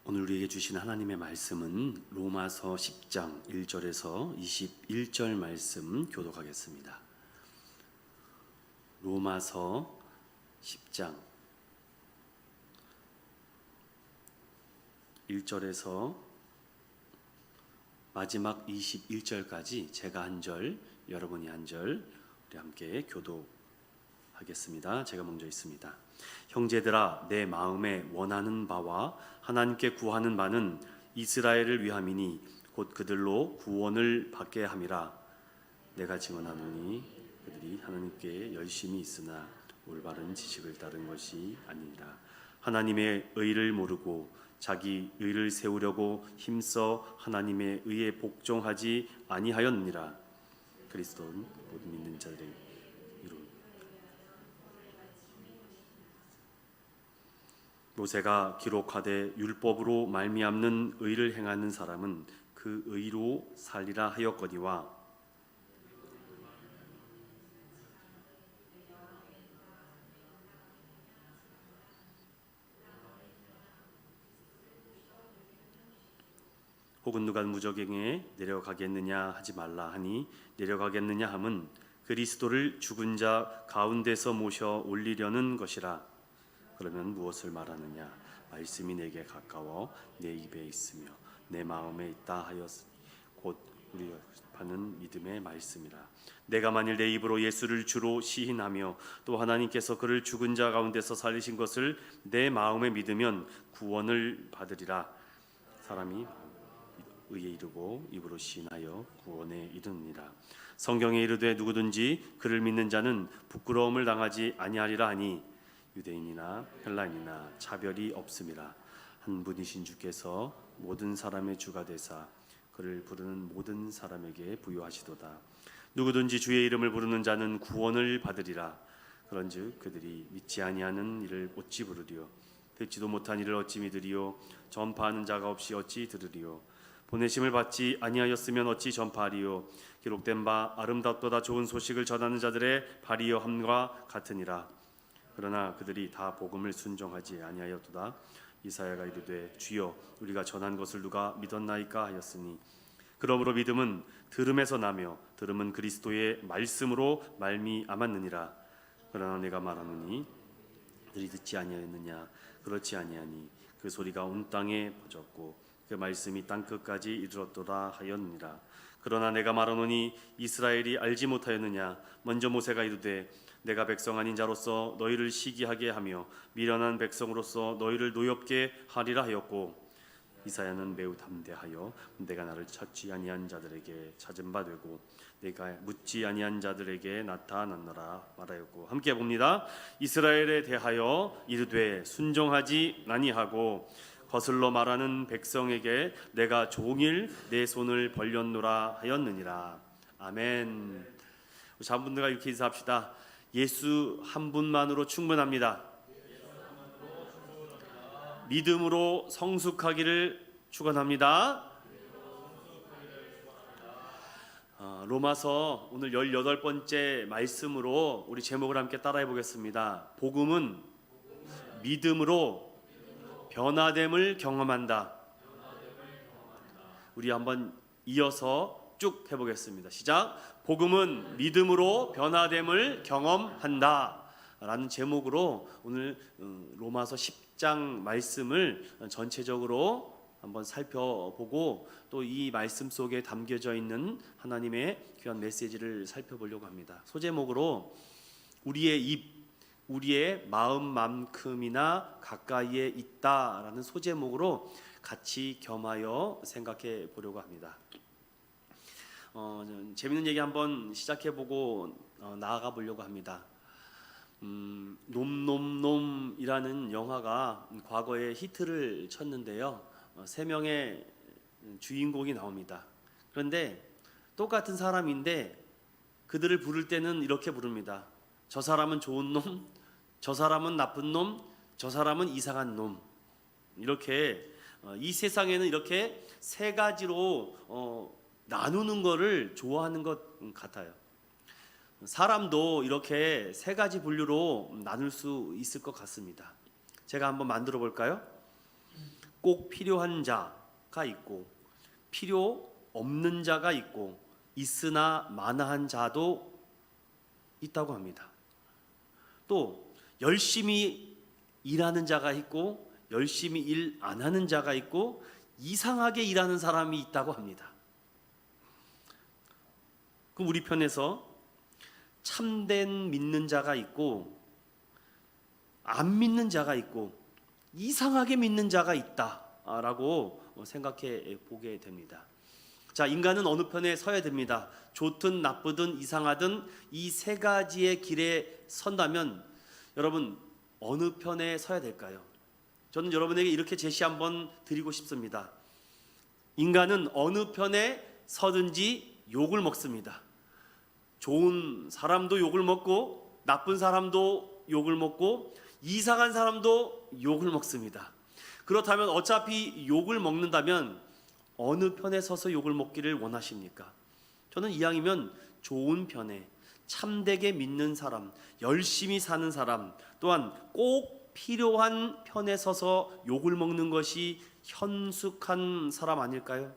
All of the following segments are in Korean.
오늘 우리에게 주신 하나님의 말씀은 로마서 10장 1절에서 21절 말씀 교독하겠습니다. 로마서 10장 1절에서 마지막 21절까지 제가 한 절, 여러분이 한 절, 우리 함께 교독하겠습니다. 제가 먼저 있습니다. 형제들아, 내 마음에 원하는 바와 하나님께 구하는 바는 이스라엘을 위함이니 곧 그들로 구원을 받게 함이라. 내가 증언하노니 그들이 하나님께 열심히 있으나 올바른 지식을 따른 것이 아니니라. 하나님의 의를 모르고 자기 의를 세우려고 힘써 하나님의 의에 복종하지 아니하였느니라. 그리스도는 모든 믿는 자들의 이룬. 모세가 기록하되 율법으로 말미암는 의를 행하는 사람은 그 의로 살리라 하였거니와 혹은 누가 무저갱에 내려가겠느냐 하지 말라 하니 내려가겠느냐 함은 그리스도를 죽은 자 가운데서 모셔 올리려는 것이라. 그러면 무엇을 말하느냐? 말씀이 내게 가까워 내 입에 있으며 내 마음에 있다 하였으니 곧 우리가 하는 믿음의 말씀이라. 내가 만일 내 입으로 예수를 주로 시인하며 또 하나님께서 그를 죽은 자 가운데서 살리신 것을 내 마음에 믿으면 구원을 받으리라. 사람이 의에 이르고 입으로 시인하여 구원에 이르느니라. 성경에 이르되 누구든지 그를 믿는 자는 부끄러움을 당하지 아니하리라 하니 유대인이나 헬라인이나 차별이 없음이라. 한 분이신 주께서 모든 사람의 주가 되사 그를 부르는 모든 사람에게 부요하시도다. 누구든지 주의 이름을 부르는 자는 구원을 받으리라. 그런즉 그들이 믿지 아니하는 이를 어찌 부르리요? 듣지도 못한 이를 어찌 믿으리요? 전파하는 자가 없이 어찌 들으리요? 보내심을 받지 아니하였으면 어찌 전파하리요? 기록된 바 아름답도다 좋은 소식을 전하는 자들의 발이여함과 같으니라. 그러나 그들이 다 복음을 순종하지 아니하였도다. 이사야가 이르되 주여 우리가 전한 것을 누가 믿었나이까 하였으니 그러므로 믿음은 들음에서 나며 들음은 그리스도의 말씀으로 말미암았느니라. 그러나 내가 말하노니 그들이 듣지 아니하였느냐? 그렇지 아니하니 그 소리가 온 땅에 퍼졌고 그 말씀이 땅끝까지 이르렀도다 하였느니라. 그러나 내가 말하노니 이스라엘이 알지 못하였느냐? 먼저 모세가 이르되 내가 백성 아닌 자로서 너희를 시기하게 하며 미련한 백성으로서 너희를 노엽게 하리라 하였고 이사야는 매우 담대하여 내가 나를 찾지 아니한 자들에게 찾은 바 되고 내가 묻지 아니한 자들에게 나타났노라 말하였고. 함께 봅니다. 이스라엘에 대하여 이르되 순종하지 아니하고 거슬러 말하는 백성에게 내가 종일 내 손을 벌렸노라 하였느니라. 아멘. 자분들과 이렇게 인사합시다. 예수 한 분만으로 충분합니다. 믿음으로 성숙하기를 축원합니다. 로마서 오늘 18번째 말씀으로 우리 제목을 함께 따라해 보겠습니다. 복음은 믿음으로 변화됨을 경험한다. 우리 한번 이어서 쭉 해보겠습니다. 시작. 복음은 믿음으로 변화됨을 경험한다 라는 제목으로 오늘 로마서 10장 말씀을 전체적으로 한번 살펴보고 또 이 말씀 속에 담겨져 있는 하나님의 귀한 메시지를 살펴보려고 합니다. 소제목으로 우리의 입, 우리의 마음만큼이나 가까이에 있다라는 소제목으로 같이 겸하여 생각해 보려고 합니다. 재밌는 얘기 한번 시작해보고 나아가 보려고 합니다. 놈놈놈이라는 영화가 과거에 히트를 쳤는데요. 3명의 주인공이 나옵니다. 그런데 똑같은 사람인데 그들을 부를 때는 이렇게 부릅니다. 저 사람은 좋은 놈, 저 사람은 나쁜 놈, 저 사람은 이상한 놈. 이렇게 이 세상에는 이렇게 3가지로 나누는 거를 좋아하는 것 같아요. 사람도 이렇게 3가지 분류로 나눌 수 있을 것 같습니다. 제가 한번 만들어 볼까요? 꼭 필요한 자가 있고 필요 없는 자가 있고 있으나 마나한 자도 있다고 합니다. 또 열심히 일하는 자가 있고 열심히 일 안 하는 자가 있고 이상하게 일하는 사람이 있다고 합니다. 그럼 우리 편에서 참된 믿는 자가 있고 안 믿는 자가 있고 이상하게 믿는 자가 있다라고 생각해 보게 됩니다. 자, 인간은 어느 편에 서야 됩니다. 좋든 나쁘든 이상하든 이 세 가지의 길에 선다면 여러분 어느 편에 서야 될까요? 저는 여러분에게 이렇게 제시 한번 드리고 싶습니다. 인간은 어느 편에 서든지 욕을 먹습니다. 좋은 사람도 욕을 먹고 나쁜 사람도 욕을 먹고 이상한 사람도 욕을 먹습니다. 그렇다면 어차피 욕을 먹는다면 어느 편에 서서 욕을 먹기를 원하십니까? 저는 이왕이면 좋은 편에 참되게 믿는 사람, 열심히 사는 사람, 또한 꼭 필요한 편에 서서 욕을 먹는 것이 현숙한 사람 아닐까요?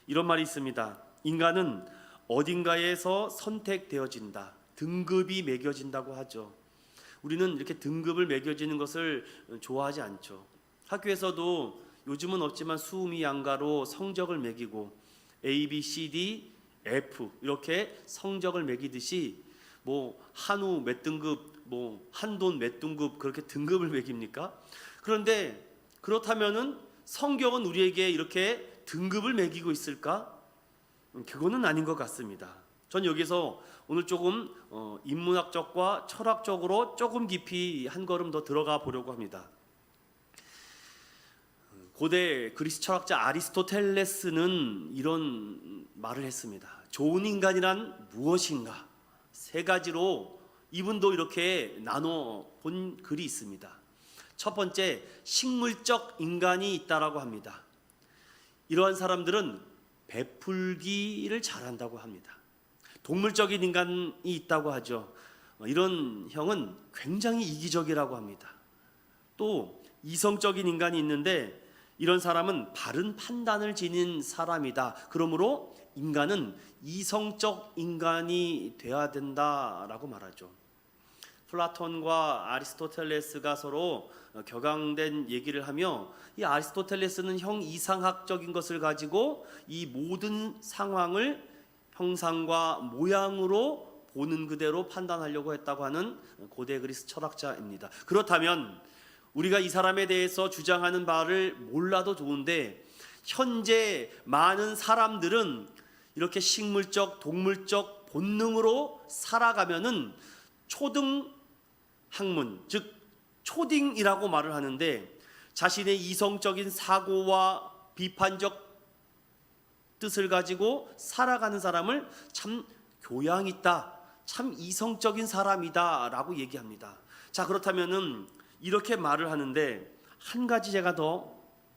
이런 말이 있습니다. 인간은 어딘가에서 선택되어진다. 등급이 매겨진다고 하죠. 우리는 이렇게 등급을 매겨지는 것을 좋아하지 않죠. 학교에서도 요즘은 없지만 수미 양가로 성적을 매기고 A, B, C, D, F 이렇게 성적을 매기듯이 뭐 한우 몇 등급, 뭐 한돈 몇 등급 그렇게 등급을 매깁니까? 그런데 그렇다면은 성경은 우리에게 이렇게 등급을 매기고 있을까? 그거는 아닌 것 같습니다. 전 여기서 오늘 조금 인문학적과 철학적으로 조금 깊이 한 걸음 더 들어가 보려고 합니다. 고대 그리스 철학자 아리스토텔레스는 이런 말을 했습니다. 좋은 인간이란 무엇인가? 세 가지로 이분도 이렇게 나눠 본 글이 있습니다. 첫 번째, 식물적 인간이 있다라고 합니다. 이러한 사람들은 베풀기를 잘한다고 합니다. 동물적인 인간이 있다고 하죠. 이런 형은 굉장히 이기적이라고 합니다. 또 이성적인 인간이 있는데 이런 사람은 바른 판단을 지닌 사람이다. 그러므로 인간은 이성적 인간이 돼야 된다라고 말하죠. 플라톤과 아리스토텔레스가 서로 격앙된 얘기를 하며 이 아리스토텔레스는 형 이상학적인 것을 가지고 이 모든 상황을 형상과 모양으로 보는 그대로 판단하려고 했다고 하는 고대 그리스 철학자입니다. 그렇다면 우리가 이 사람에 대해서 주장하는 바를 몰라도 좋은데 현재 많은 사람들은 이렇게 식물적, 동물적 본능으로 살아가면은 초등 학문, 즉 초딩이라고 말을 하는데 자신의 이성적인 사고와 비판적 뜻을 가지고 살아가는 사람을 참 교양 있다, 참 이성적인 사람이다 라고 얘기합니다. 자, 그렇다면은 이렇게 말을 하는데 한 가지 제가 더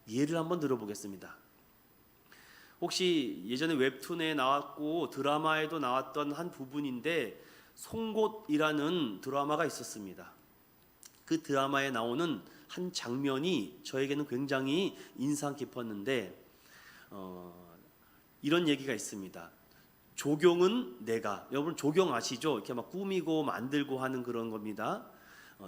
예를 한번 들어보겠습니다. 혹시 예전에 웹툰에 나왔고 드라마에도 나왔던 한 부분인데 송곳이라는 드라마가 있었습니다. 그 드라마에 나오는 한 장면이 저에게는 굉장히 인상 깊었는데 이런 얘기가 있습니다. 조경은 내가, 여러분 조경 아시죠? 이렇게 막 꾸미고 만들고 하는 그런 겁니다.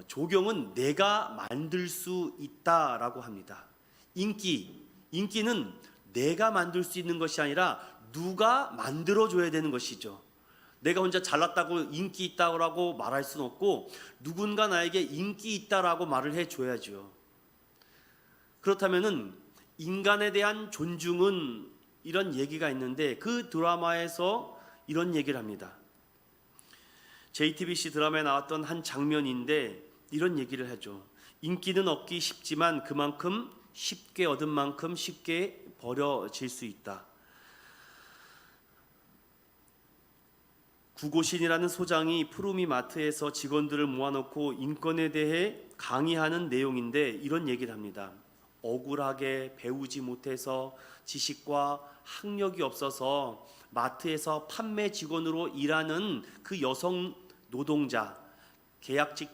조경은 내가 만들 수 있다라고 합니다. 인기는 내가 만들 수 있는 것이 아니라 누가 만들어줘야 되는 것이죠. 내가 혼자 잘났다고 인기 있다고 말할 수는 없고 누군가 나에게 인기 있다라고 말을 해줘야죠. 그렇다면은 인간에 대한 존중은 이런 얘기가 있는데 그 드라마에서 이런 얘기를 합니다. JTBC 드라마에 나왔던 한 장면인데 이런 얘기를 하죠. 인기는 얻기 쉽지만 그만큼 쉽게 얻은 만큼 쉽게 버려질 수 있다. 구고신이라는 소장이 푸르미 마트에서 직원들을 모아놓고 인권에 대해 강의하는 내용인데 이런 얘기를 합니다. 억울하게 배우지 못해서 지식과 학력이 없어서 마트에서 판매 직원으로 일하는 그 여성 노동자, 계약직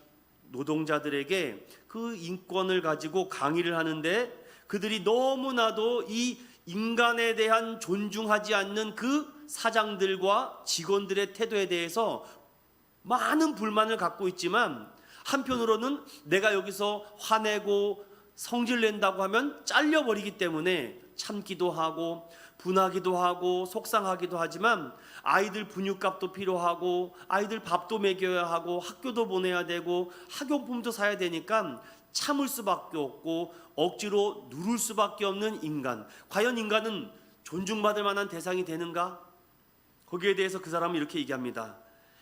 노동자들에게 그 인권을 가지고 강의를 하는데 그들이 너무나도 이 인간에 대한 존중하지 않는 그 사장들과 직원들의 태도에 대해서 많은 불만을 갖고 있지만, 한편으로는 내가 여기서 화내고 성질낸다고 하면 잘려버리기 때문에 참기도 하고 분하기도 하고 속상하기도 하지만, 아이들 분유값도 필요하고 아이들 밥도 먹여야 하고 학교도 보내야 되고 학용품도 사야 되니까 참을 수밖에 없고 억지로 누를 수밖에 없는 인간. 과연 인간은 존중받을 만한 대상이 되는가? 거기에 대해서 그 사람은 이렇게 얘기합니다.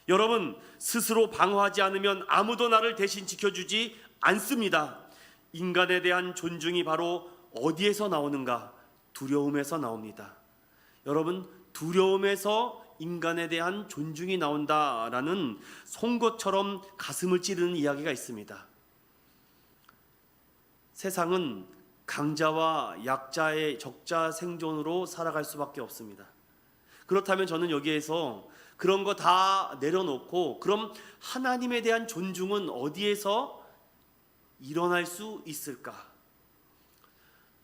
여러분, 스스로 방어하지 않으면 아무도 나를 대신 지켜주지 않습니다. 인간에 대한 존중이 바로 어디에서 나오는가? 두려움에서 나옵니다. 여러분, 두려움에서 인간에 대한 존중이 나온다라는 송곳처럼 가슴을 찌르는 이야기가 있습니다. 세상은 강자와 약자의 적자 생존으로 살아갈 수밖에 없습니다. 그렇다면 저는 여기에서 그런 거 다 내려놓고, 그럼 하나님에 대한 존중은 어디에서 일어날 수 있을까?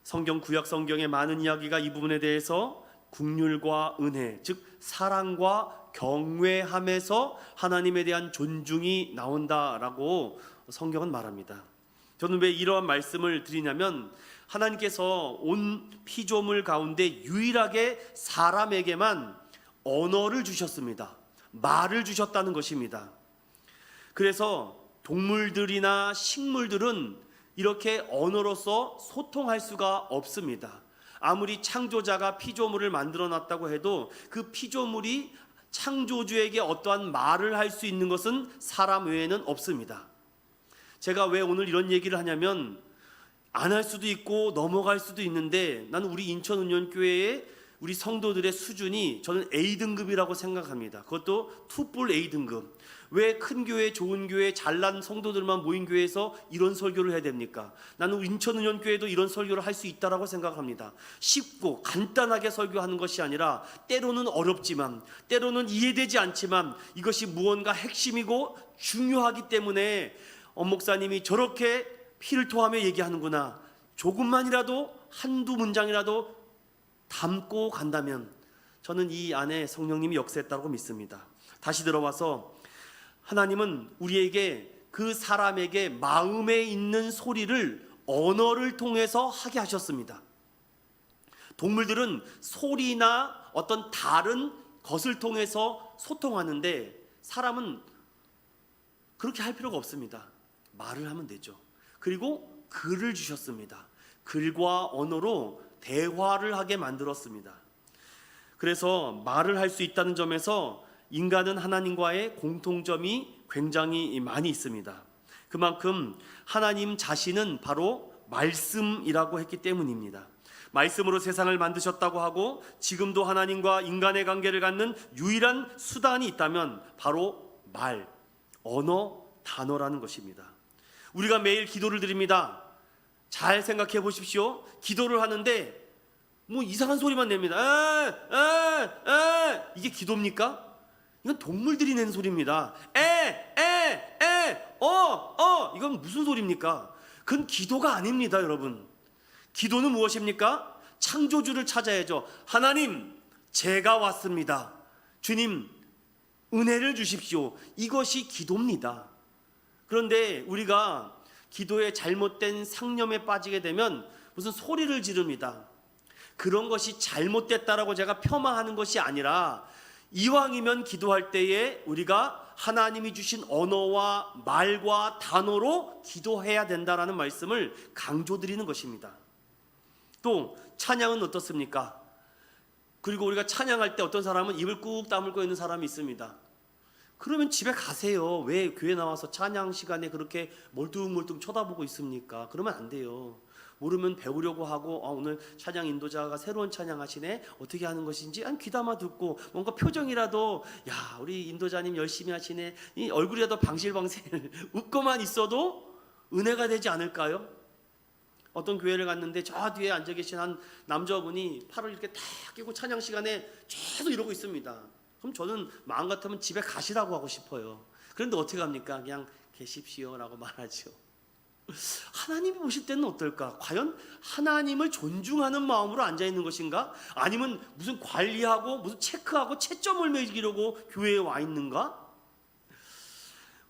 성경, 구약 성경의 많은 이야기가 이 부분에 대해서 긍휼과 은혜, 즉 사랑과 경외함에서 하나님에 대한 존중이 나온다라고 성경은 말합니다. 저는 왜 이러한 말씀을 드리냐면, 하나님께서 온 피조물 가운데 유일하게 사람에게만 언어를 주셨습니다. 말을 주셨다는 것입니다. 그래서 동물들이나 식물들은 이렇게 언어로서 소통할 수가 없습니다. 아무리 창조자가 피조물을 만들어 놨다고 해도 그 피조물이 창조주에게 어떠한 말을 할 수 있는 것은 사람 외에는 없습니다. 제가 왜 오늘 이런 얘기를 하냐면, 안 할 수도 있고 넘어갈 수도 있는데, 나는 우리 인천은연교회의 우리 성도들의 수준이 저는 A등급이라고 생각합니다. 그것도 투뿔 A등급. 왜 큰 교회, 좋은 교회, 잘난 성도들만 모인 교회에서 이런 설교를 해야 됩니까? 나는 인천은연교회도 이런 설교를 할 수 있다라고 생각합니다. 쉽고 간단하게 설교하는 것이 아니라, 때로는 어렵지만, 때로는 이해되지 않지만 이것이 무언가 핵심이고 중요하기 때문에 엄목사님이 저렇게 피를 토하며 얘기하는구나, 조금만이라도 한두 문장이라도 담고 간다면 저는 이 안에 성령님이 역사했다고 믿습니다. 다시 들어와서, 하나님은 우리에게, 그 사람에게 마음에 있는 소리를 언어를 통해서 하게 하셨습니다. 동물들은 소리나 어떤 다른 것을 통해서 소통하는데, 사람은 그렇게 할 필요가 없습니다. 말을 하면 되죠. 그리고 글을 주셨습니다. 글과 언어로 대화를 하게 만들었습니다. 그래서 말을 할 수 있다는 점에서 인간은 하나님과의 공통점이 굉장히 많이 있습니다. 그만큼 하나님 자신은 바로 말씀이라고 했기 때문입니다. 말씀으로 세상을 만드셨다고 하고, 지금도 하나님과 인간의 관계를 갖는 유일한 수단이 있다면 바로 말, 언어, 단어라는 것입니다. 우리가 매일 기도를 드립니다. 잘 생각해 보십시오. 기도를 하는데 뭐 이상한 소리만 냅니다. 이게 기도입니까? 이건 동물들이 내는 소리입니다. 이건 무슨 소리입니까? 그건 기도가 아닙니다, 여러분. 기도는 무엇입니까? 창조주를 찾아야죠. 하나님, 제가 왔습니다. 주님, 은혜를 주십시오. 이것이 기도입니다. 그런데 우리가 기도에 잘못된 상념에 빠지게 되면 무슨 소리를 지릅니다. 그런 것이 잘못됐다라고 제가 폄하하는 것이 아니라, 이왕이면 기도할 때에 우리가 하나님이 주신 언어와 말과 단어로 기도해야 된다라는 말씀을 강조드리는 것입니다. 또 찬양은 어떻습니까? 그리고 우리가 찬양할 때 어떤 사람은 입을 꾹 다물고 있는 사람이 있습니다. 그러면 집에 가세요. 왜 교회 나와서 찬양 시간에 그렇게 멀뚱멀뚱 쳐다보고 있습니까? 그러면 안 돼요. 모르면 배우려고 하고, 오늘 찬양 인도자가 새로운 찬양 하시네, 어떻게 하는 것인지 귀담아 듣고, 뭔가 표정이라도, 야, 우리 인도자님 열심히 하시네, 이 얼굴이라도 방실방실 웃고만 있어도 은혜가 되지 않을까요? 어떤 교회를 갔는데 저 뒤에 앉아 계신 한 남자분이 팔을 이렇게 탁 끼고 찬양 시간에 계속 이러고 있습니다. 그럼 저는 마음 같으면 집에 가시라고 하고 싶어요. 그런데 어떻게 합니까? 그냥 계십시오라고 말하죠. 하나님이 보실 때는 어떨까? 과연 하나님을 존중하는 마음으로 앉아 있는 것인가? 아니면 무슨 관리하고 무슨 체크하고 채점을 매기려고 교회에 와 있는가?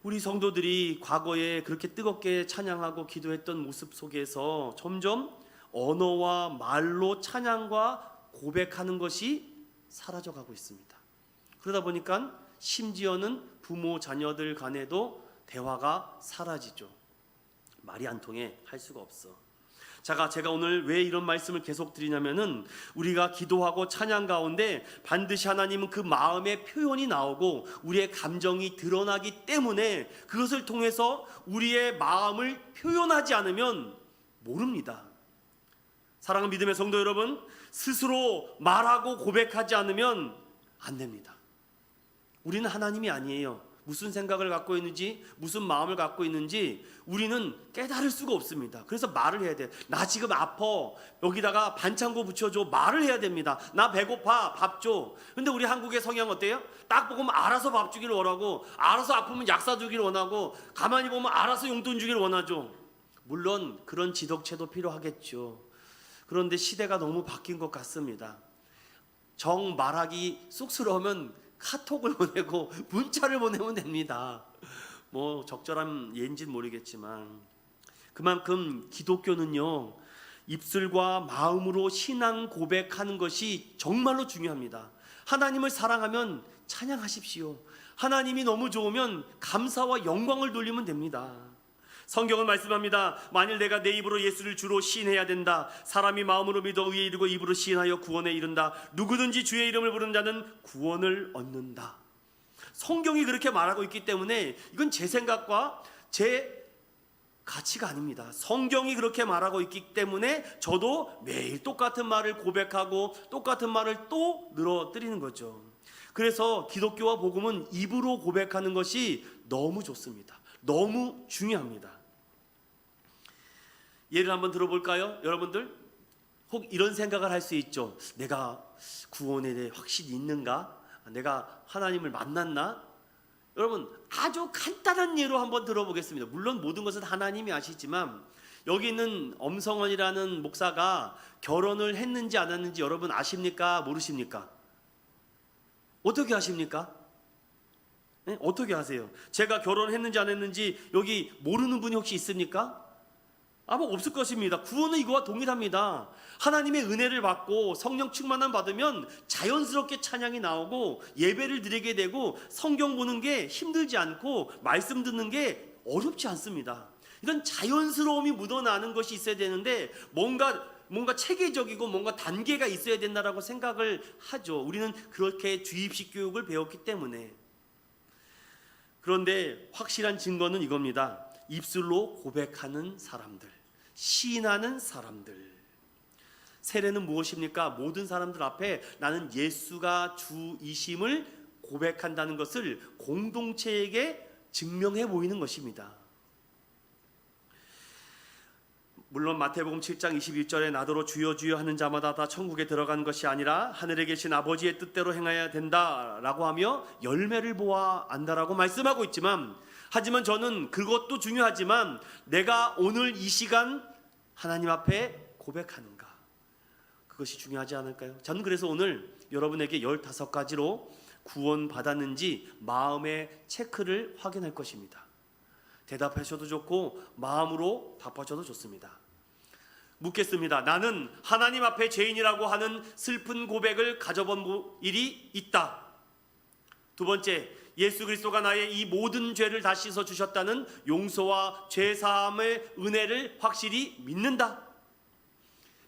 우리 성도들이 과거에 그렇게 뜨겁게 찬양하고 기도했던 모습 속에서 점점 언어와 말로 찬양과 고백하는 것이 사라져가고 있습니다. 그러다 보니까 심지어는 부모 자녀들 간에도 대화가 사라지죠. 말이 안 통해 할 수가 없어. 제가 오늘 왜 이런 말씀을 계속 드리냐면은 우리가 기도하고 찬양 가운데 반드시 하나님은 그 마음의 표현이 나오고 우리의 감정이 드러나기 때문에 그것을 통해서 우리의 마음을 표현하지 않으면 모릅니다. 사랑하는 믿음의 성도 여러분, 스스로 말하고 고백하지 않으면 안 됩니다. 우리는 하나님이 아니에요. 무슨 생각을 갖고 있는지, 무슨 마음을 갖고 있는지 우리는 깨달을 수가 없습니다. 그래서 말을 해야 돼. 나 지금 아파. 여기다가 반창고 붙여줘. 말을 해야 됩니다. 나 배고파. 밥 줘. 근데 우리 한국의 성향 어때요? 딱 보면 알아서 밥 주기를 원하고, 알아서 아프면 약 사주기를 원하고, 가만히 보면 알아서 용돈 주기를 원하죠. 물론 그런 지덕체도 필요하겠죠. 그런데 시대가 너무 바뀐 것 같습니다. 정 말하기 쑥스러우면 카톡을 보내고 문자를 보내면 됩니다. 뭐 적절한 예인지는 모르겠지만 그만큼 기독교는요, 입술과 마음으로 신앙 고백하는 것이 정말로 중요합니다. 하나님을 사랑하면 찬양하십시오. 하나님이 너무 좋으면 감사와 영광을 돌리면 됩니다. 성경은 말씀합니다. 만일 내가 내 입으로 예수를 주로 시인해야 된다. 사람이 마음으로 믿어 의에 이르고 입으로 시인하여 구원에 이른다. 누구든지 주의 이름을 부르는 자는 구원을 얻는다. 성경이 그렇게 말하고 있기 때문에 이건 제 생각과 제 가치가 아닙니다. 성경이 그렇게 말하고 있기 때문에 저도 매일 똑같은 말을 고백하고 똑같은 말을 또 늘어뜨리는 거죠. 그래서 기독교와 복음은 입으로 고백하는 것이 너무 좋습니다. 너무 중요합니다. 예를 한번 들어볼까요? 여러분들 혹 이런 생각을 할 수 있죠. 내가 구원에 대해 확신이 있는가? 내가 하나님을 만났나? 여러분 아주 간단한 예로 한번 들어보겠습니다. 물론 모든 것은 하나님이 아시지만 여기 있는 엄성원이라는 목사가 결혼을 했는지 안 했는지 여러분 아십니까? 모르십니까? 어떻게 아십니까? 네? 어떻게 아세요? 제가 결혼했는지 안 했는지 여기 모르는 분이 혹시 있습니까? 아마 없을 것입니다. 구원은 이거와 동일합니다. 하나님의 은혜를 받고 성령 충만함 받으면 자연스럽게 찬양이 나오고 예배를 드리게 되고 성경 보는 게 힘들지 않고 말씀 듣는 게 어렵지 않습니다. 이런 자연스러움이 묻어나는 것이 있어야 되는데 뭔가 체계적이고 뭔가 단계가 있어야 된다라고 생각을 하죠. 우리는 그렇게 주입식 교육을 배웠기 때문에. 그런데 확실한 증거는 이겁니다. 입술로 고백하는 사람들, 시인하는 사람들. 세례는 무엇입니까? 모든 사람들 앞에 나는 예수가 주이심을 고백한다는 것을 공동체에게 증명해 보이는 것입니다. 물론 마태복음 7장 21절에 나더러 주여 주여 하는 자마다 다 천국에 들어가는 것이 아니라 하늘에 계신 아버지의 뜻대로 행해야 된다라고 하며 열매를 보아 안다라고 말씀하고 있지만, 하지만 저는 그것도 중요하지만 내가 오늘 이 시간 하나님 앞에 고백하는가, 그것이 중요하지 않을까요? 저는 그래서 오늘 여러분에게 15가지로 구원 받았는지 마음의 체크를 확인할 것입니다. 대답하셔도 좋고 마음으로 답하셔도 좋습니다. 묻겠습니다. 나는 하나님 앞에 죄인이라고 하는 슬픈 고백을 가져본 일이 있다. 두 번째, 예수 그리스도가 나의 이 모든 죄를 다 씻어 주셨다는 용서와 죄 사함의 은혜를 확실히 믿는다.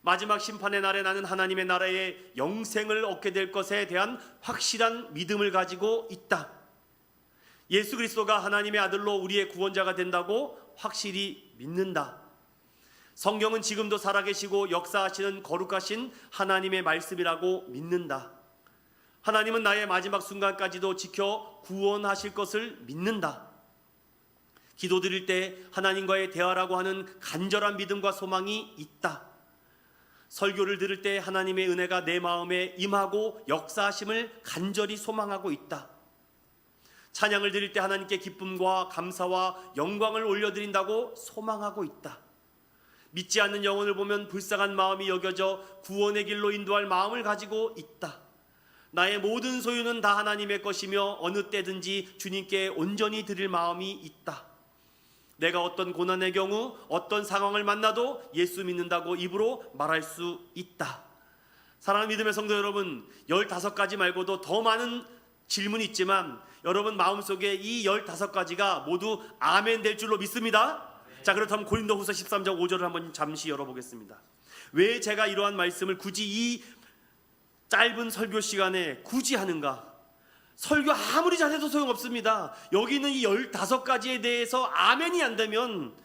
마지막 심판의 날에 나는 하나님의 나라의 영생을 얻게 될 것에 대한 확실한 믿음을 가지고 있다. 예수 그리스도가 하나님의 아들로 우리의 구원자가 된다고 확실히 믿는다. 성경은 지금도 살아계시고 역사하시는 거룩하신 하나님의 말씀이라고 믿는다. 하나님은 나의 마지막 순간까지도 지켜 구원하실 것을 믿는다. 기도드릴 때 하나님과의 대화라고 하는 간절한 믿음과 소망이 있다. 설교를 들을 때 하나님의 은혜가 내 마음에 임하고 역사하심을 간절히 소망하고 있다. 찬양을 드릴 때 하나님께 기쁨과 감사와 영광을 올려드린다고 소망하고 있다. 믿지 않는 영혼을 보면 불쌍한 마음이 여겨져 구원의 길로 인도할 마음을 가지고 있다. 나의 모든 소유는 다 하나님의 것이며 어느 때든지 주님께 온전히 드릴 마음이 있다. 내가 어떤 고난의 경우 어떤 상황을 만나도 예수 믿는다고 입으로 말할 수 있다. 사랑하는 믿음의 성도 여러분, 15가지 말고도 더 많은 질문이 있지만 여러분 마음속에 이 15가지가 모두 아멘 될 줄로 믿습니다. 자, 그렇다면 고린도후서 13장 5절을 한번 잠시 열어보겠습니다. 왜 제가 이러한 말씀을 굳이 이 짧은 설교 시간에 굳이 하는가? 설교 아무리 잘해도 소용없습니다. 여기 있는 이 15가지에 대해서 아멘이 안 되면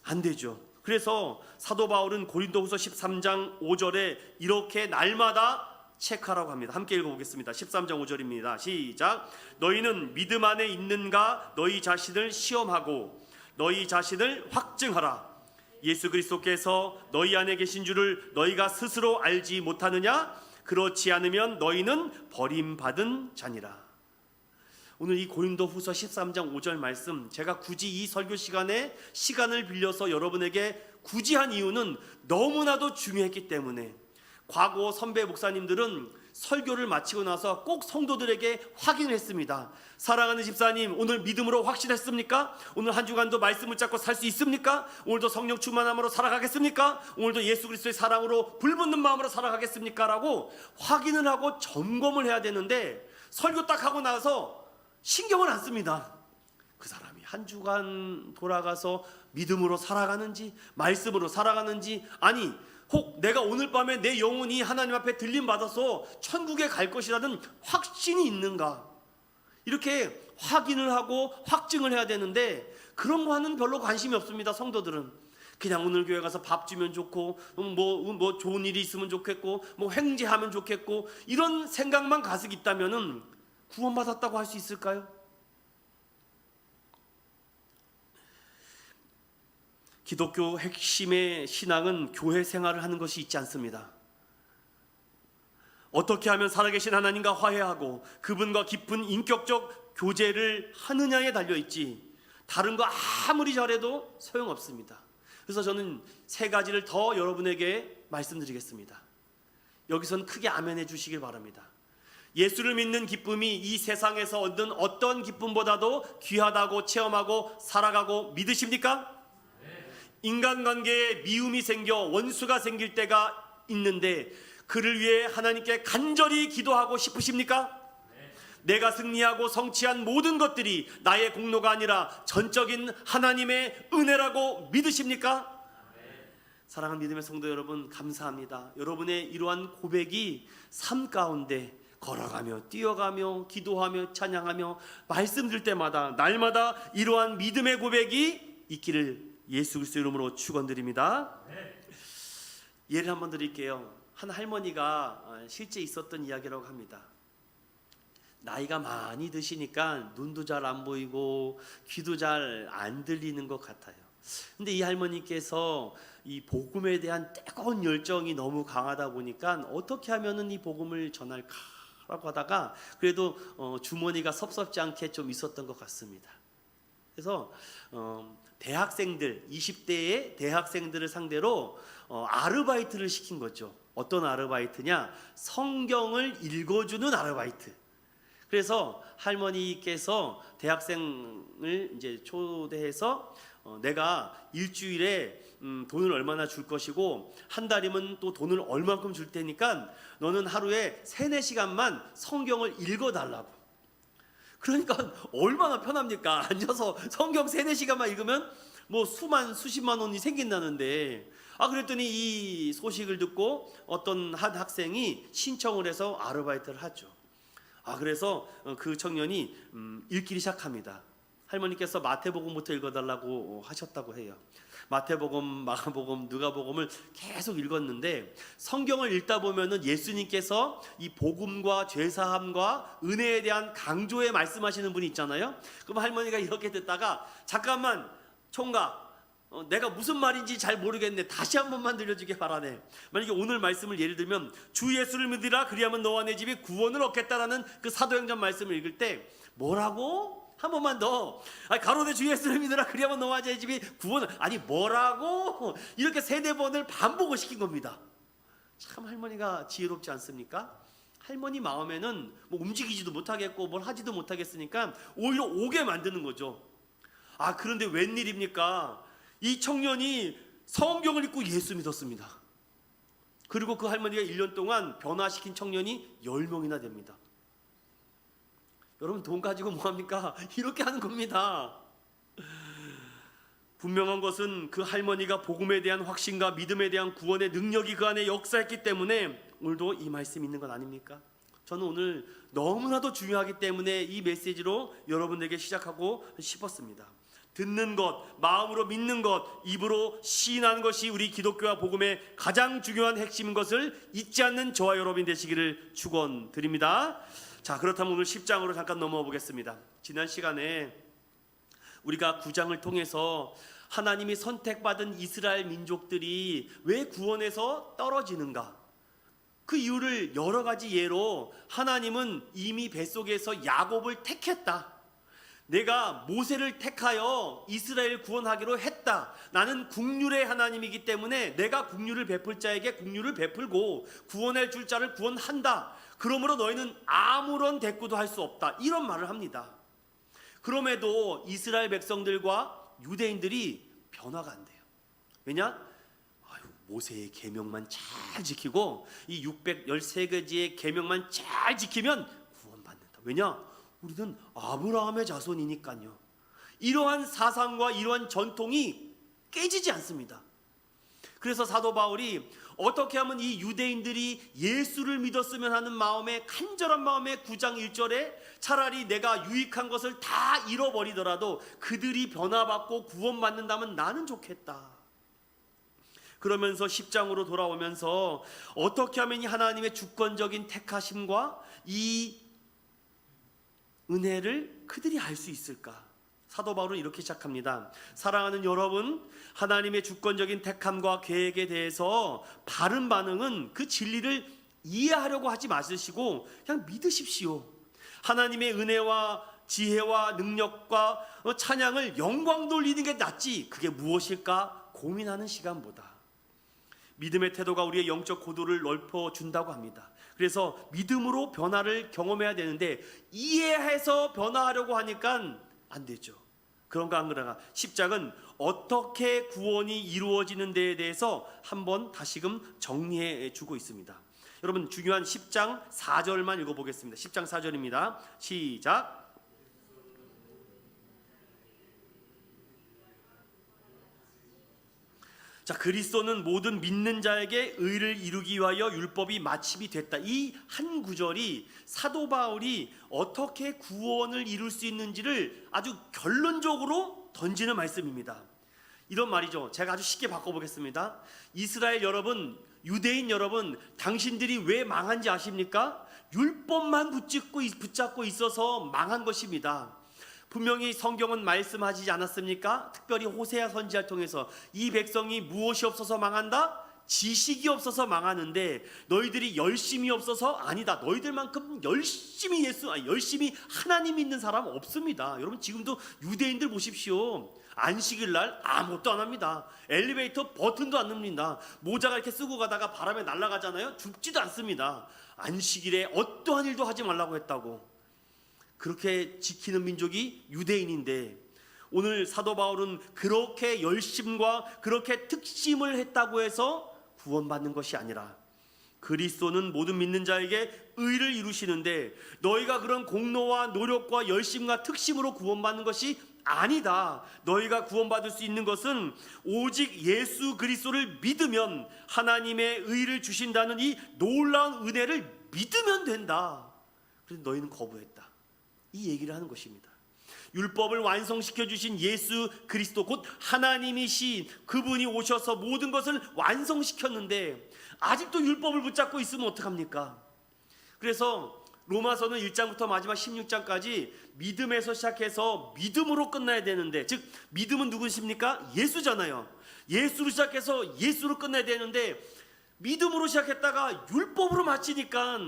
안 되죠. 그래서 사도 바울은 고린도후서 13장 5절에 이렇게 날마다 체크하라고 합니다. 함께 읽어보겠습니다. 13장 5절입니다. 시작. 너희는 믿음 안에 있는가 너희 자신을 시험하고 너희 자신을 확증하라. 예수 그리스도께서 너희 안에 계신 줄을 너희가 스스로 알지 못하느냐? 그렇지 않으면 너희는 버림받은 자니라. 오늘 이 고린도후서 13장 5절 말씀, 제가 굳이 이 설교 시간에 시간을 빌려서 여러분에게 굳이 한 이유는 너무나도 중요했기 때문에, 과거 선배 목사님들은 설교를 마치고 나서 꼭 성도들에게 확인을 했습니다. 사랑하는 집사님, 오늘 믿음으로 확신했습니까? 오늘 한 주간도 말씀 붙잡고 살 수 있습니까? 오늘도 성령 충만함으로 살아가겠습니까? 오늘도 예수 그리스도의 사랑으로 불붙는 마음으로 살아가겠습니까? 라고 확인을 하고 점검을 해야 되는데, 설교 딱 하고 나서 신경을 안 씁니다. 그 사람이 한 주간 돌아가서 믿음으로 살아가는지 말씀으로 살아가는지, 아니 혹 내가 오늘 밤에 내 영혼이 하나님 앞에 들림 받아서 천국에 갈 것이라는 확신이 있는가, 이렇게 확인을 하고 확증을 해야 되는데 그런 거는 별로 관심이 없습니다. 성도들은 그냥 오늘 교회 가서 밥 주면 좋고 뭐 좋은 일이 있으면 좋겠고 뭐 횡재하면 좋겠고 이런 생각만 가득 있다면은 구원받았다고 할 수 있을까요? 기독교 핵심의 신앙은 교회 생활을 하는 것이 있지 않습니다. 어떻게 하면 살아계신 하나님과 화해하고 그분과 깊은 인격적 교제를 하느냐에 달려있지, 다른 거 아무리 잘해도 소용없습니다. 그래서 저는 3가지를 더 여러분에게 말씀드리겠습니다. 여기선 크게 아멘해 주시길 바랍니다. 예수를 믿는 기쁨이 이 세상에서 얻는 어떤 기쁨보다도 귀하다고 체험하고 살아가고 믿으십니까? 인간관계에 미움이 생겨 원수가 생길 때가 있는데 그를 위해 하나님께 간절히 기도하고 싶으십니까? 내가 승리하고 성취한 모든 것들이 나의 공로가 아니라 전적인 하나님의 은혜라고 믿으십니까? 사랑하는 믿음의 성도 여러분, 감사합니다. 여러분의 이러한 고백이 삶 가운데 걸어가며 뛰어가며 기도하며 찬양하며 말씀 들 때마다 날마다 이러한 믿음의 고백이 있기를 예수 그리스도 이름으로 축원드립니다. 예를 한번 드릴게요. 한 할머니가 실제 있었던 이야기라고 합니다. 나이가 많이 드시니까 눈도 잘 안 보이고 귀도 잘 안 들리는 것 같아요. 근데 이 할머니께서 이 복음에 대한 뜨거운 열정이 너무 강하다 보니까 어떻게 하면은 이 복음을 전할까라고 하다가 그래도 주머니가 섭섭지 않게 좀 있었던 것 같습니다. 그래서 대학생들, 20대의 대학생들을 상대로 아르바이트를 시킨 거죠. 어떤 아르바이트냐? 성경을 읽어주는 아르바이트. 그래서 할머니께서 대학생을 이제 초대해서 내가 일주일에 돈을 얼마나 줄 것이고 한 달이면 또 돈을 얼만큼 줄 테니까 너는 하루에 3-4시간만 성경을 읽어달라고. 그러니까 얼마나 편합니까? 앉아서 성경 3-4시간만 읽으면 뭐 수십만 원이 생긴다는데, 그랬더니 이 소식을 듣고 어떤 한 학생이 신청을 해서 아르바이트를 하죠. 그래서 그 청년이 읽기 시작합니다. 할머니께서 마태복음부터 읽어달라고 하셨다고 해요. 마태복음, 마가복음, 누가복음을 계속 읽었는데 성경을 읽다 보면은 예수님께서 이 복음과 죄사함과 은혜에 대한 강조에 말씀하시는 분이 있잖아요. 그럼 할머니가 이렇게 듣다가 잠깐만 총각, 내가 무슨 말인지 잘 모르겠네. 다시 한 번만 들려주게 바라네. 만약에 오늘 말씀을 예를 들면 주 예수를 믿으라 그리하면 너와 내 집이 구원을 얻겠다라는 그 사도행전 말씀을 읽을 때 뭐라고? 한 번만 더. 가로대 주 예수를 믿으라 그리하면 너와 제 집이 구원. 아니 뭐라고? 이렇게 3-4번을 반복을 시킨 겁니다. 참 할머니가 지혜롭지 않습니까? 할머니 마음에는 뭐 움직이지도 못하겠고 뭘 하지도 못하겠으니까 오히려 오게 만드는 거죠. 그런데 웬일입니까? 이 청년이 성경을 읽고 예수 믿었습니다. 그리고 그 할머니가 1년 동안 변화시킨 청년이 10명이나 됩니다. 여러분 돈 가지고 뭐합니까? 이렇게 하는 겁니다. 분명한 것은 그 할머니가 복음에 대한 확신과 믿음에 대한 구원의 능력이 그 안에 역사했기 때문에 오늘도 이 말씀이 있는 건 아닙니까? 저는 오늘 너무나도 중요하기 때문에 이 메시지로 여러분에게 시작하고 싶었습니다. 듣는 것, 마음으로 믿는 것, 입으로 시인하는 것이 우리 기독교와 복음의 가장 중요한 핵심인 것을 잊지 않는 저와 여러분 되시기를 축원드립니다. 자, 그렇다면 오늘 10장으로 잠깐 넘어가 보겠습니다. 지난 시간에 우리가 9장을 통해서 하나님이 선택받은 이스라엘 민족들이 왜 구원에서 떨어지는가? 그 이유를 여러 가지 예로 하나님은 이미 뱃속에서 야곱을 택했다. 내가 모세를 택하여 이스라엘 구원하기로 했다. 나는 국률의 하나님이기 때문에 내가 국률을 베풀 자에게 국률을 베풀고 구원할 줄 자를 구원한다. 그러므로 너희는 아무런 대꾸도 할 수 없다. 이런 말을 합니다. 그럼에도 이스라엘 백성들과 유대인들이 변화가 안 돼요. 왜냐? 모세의 계명만 잘 지키고 이 613가지의 계명만 잘 지키면 구원받는다. 왜냐? 우리는 아브라함의 자손이니까요. 이러한 사상과 이러한 전통이 깨지지 않습니다. 그래서 사도 바울이 어떻게 하면 이 유대인들이 예수를 믿었으면 하는 마음에, 간절한 마음에 9장 1절에 차라리 내가 유익한 것을 다 잃어버리더라도 그들이 변화받고 구원받는다면 나는 좋겠다. 그러면서 10장으로 돌아오면서 어떻게 하면 이 하나님의 주권적인 택하심과 이 은혜를 그들이 알 수 있을까? 사도 바울은 이렇게 시작합니다. 사랑하는 여러분, 하나님의 주권적인 택함과 계획에 대해서 바른 반응은 그 진리를 이해하려고 하지 마시고 그냥 믿으십시오. 하나님의 은혜와 지혜와 능력과 찬양을 영광 돌리는 게 낫지 그게 무엇일까 고민하는 시간보다 믿음의 태도가 우리의 영적 고도를 넓혀준다고 합니다. 그래서 믿음으로 변화를 경험해야 되는데 이해해서 변화하려고 하니까 안 되죠. 그런가 안 그런가? 10장은 어떻게 구원이 이루어지는 데에 대해서 한번 다시금 정리해 주고 있습니다. 여러분 중요한 10장 4절만 읽어보겠습니다. 10장 4절입니다. 시작. 자, 그리스도는 모든 믿는 자에게 의를 이루기 위하여 율법이 마침이 됐다. 이 한 구절이 사도 바울이 어떻게 구원을 이룰 수 있는지를 아주 결론적으로 던지는 말씀입니다. 이런 말이죠. 제가 아주 쉽게 바꿔보겠습니다. 이스라엘 여러분, 유대인 여러분, 당신들이 왜 망한지 아십니까? 율법만 붙잡고 있어서 망한 것입니다. 분명히 성경은 말씀하시지 않았습니까? 특별히 호세아 선지자를 통해서 이 백성이 무엇이 없어서 망한다? 지식이 없어서 망하는데 너희들이 열심이 없어서 아니다. 너희들만큼 열심히 열심히 하나님 믿는 사람 없습니다. 여러분 지금도 유대인들 보십시오. 안식일 날 아무것도 안 합니다. 엘리베이터 버튼도 안 누릅니다. 모자가 이렇게 쓰고 가다가 바람에 날아가잖아요. 죽지도 않습니다. 안식일에 어떠한 일도 하지 말라고 했다고. 그렇게 지키는 민족이 유대인인데 오늘 사도 바울은 그렇게 열심과 그렇게 특심을 했다고 해서 구원받는 것이 아니라 그리스도는 모든 믿는 자에게 의를 이루시는데 너희가 그런 공로와 노력과 열심과 특심으로 구원받는 것이 아니다. 너희가 구원받을 수 있는 것은 오직 예수 그리스도를 믿으면 하나님의 의를 주신다는 이 놀라운 은혜를 믿으면 된다. 그래서 너희는 거부했다. 이 얘기를 하는 것입니다. 율법을 완성시켜 주신 예수 그리스도 곧 하나님이신 그분이 오셔서 모든 것을 완성시켰는데 아직도 율법을 붙잡고 있으면 어떡합니까? 그래서 로마서는 1장부터 마지막 16장까지 믿음에서 시작해서 믿음으로 끝나야 되는데 즉 믿음은 누구십니까? 예수잖아요. 예수로 시작해서 예수로 끝나야 되는데 믿음으로 시작했다가 율법으로 마치니까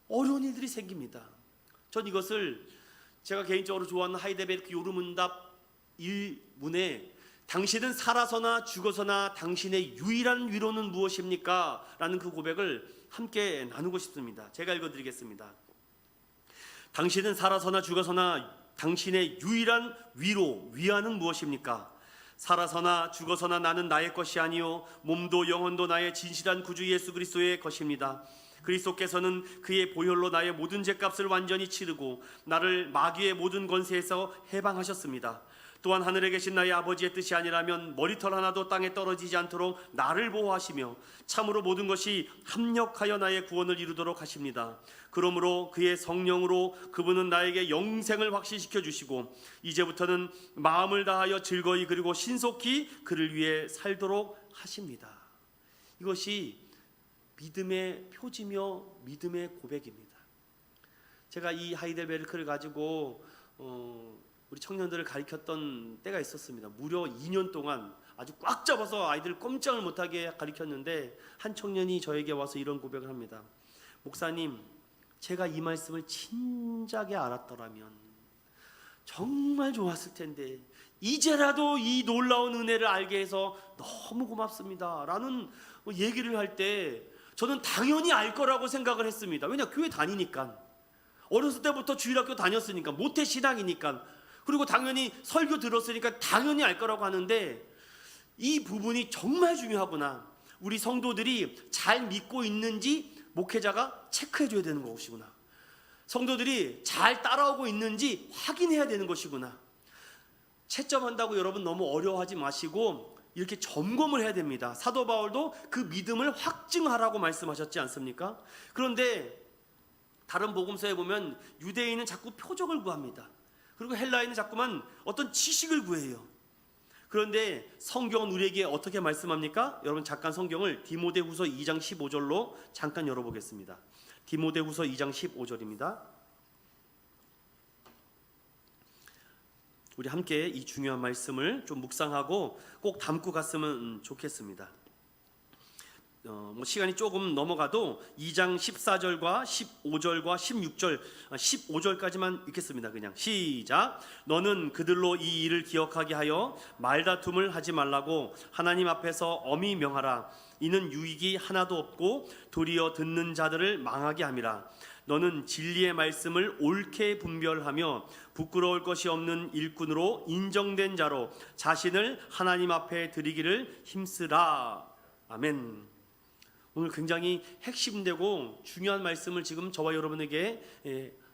어려운 일들이 생깁니다. 전 이것을 제가 개인적으로 좋아하는 하이델베르크 요르문답 1문에 당신은 살아서나 죽어서나 당신의 유일한 위로는 무엇입니까? 라는 그 고백을 함께 나누고 싶습니다. 제가 읽어드리겠습니다. 당신은 살아서나 죽어서나 당신의 유일한 위로, 위안은 무엇입니까? 살아서나 죽어서나 나는 나의 것이 아니요 몸도 영혼도 나의 진실한 구주 예수 그리스도의 것입니다. 그리스도께서는 그의 보혈로 나의 모든 죄값을 완전히 치르고 나를 마귀의 모든 권세에서 해방하셨습니다. 또한 하늘에 계신 나의 아버지의 뜻이 아니라면 머리털 하나도 땅에 떨어지지 않도록 나를 보호하시며 참으로 모든 것이 합력하여 나의 구원을 이루도록 하십니다. 그러므로 그의 성령으로 그분은 나에게 영생을 확신시켜 주시고 이제부터는 마음을 다하여 즐거이 그리고 신속히 그를 위해 살도록 하십니다. 이것이 믿음의 표지며 믿음의 고백입니다. 제가 이 하이델베르크를 가지고 우리 청년들을 가르쳤던 때가 있었습니다. 무려 2년 동안 아주 꽉 잡아서 아이들을 꼼짝을 못하게 가르쳤는데 한 청년이 저에게 와서 이런 고백을 합니다. 목사님, 제가 이 말씀을 진작에 알았더라면 정말 좋았을 텐데 이제라도 이 놀라운 은혜를 알게 해서 너무 고맙습니다 라는 얘기를 할 때 저는 당연히 알 거라고 생각을 했습니다. 왜냐, 교회 다니니까, 어렸을 때부터 주일학교 다녔으니까, 모태 신앙이니까, 그리고 당연히 설교 들었으니까 당연히 알 거라고 하는데 이 부분이 정말 중요하구나. 우리 성도들이 잘 믿고 있는지 목회자가 체크해 줘야 되는 것이구나. 성도들이 잘 따라오고 있는지 확인해야 되는 것이구나. 채점한다고 여러분 너무 어려워하지 마시고 이렇게 점검을 해야 됩니다. 사도 바울도 그 믿음을 확증하라고 말씀하셨지 않습니까? 그런데 다른 복음서에 보면 유대인은 자꾸 표적을 구합니다. 그리고 헬라인은 자꾸만 어떤 지식을 구해요. 그런데 성경은 우리에게 어떻게 말씀합니까? 여러분 잠깐 성경을 디모데후서 2장 15절로 잠깐 열어보겠습니다. 디모데후서 2장 15절입니다. 우리 함께 이 중요한 말씀을 좀 묵상하고 꼭 담고 갔으면 좋겠습니다. 시간이 조금 넘어가도 2장 14절과 15절과 16절 15절까지만 읽겠습니다. 그냥 시작. 너는 그들로 이 일을 기억하게 하여 말다툼을 하지 말라고 하나님 앞에서 엄히 명하라. 이는 유익이 하나도 없고 도리어 듣는 자들을 망하게 함이라. 너는 진리의 말씀을 옳게 분별하며 부끄러울 것이 없는 일꾼으로 인정된 자로 자신을 하나님 앞에 드리기를 힘쓰라. 아멘. 오늘 굉장히 핵심되고 중요한 말씀을 지금 저와 여러분에게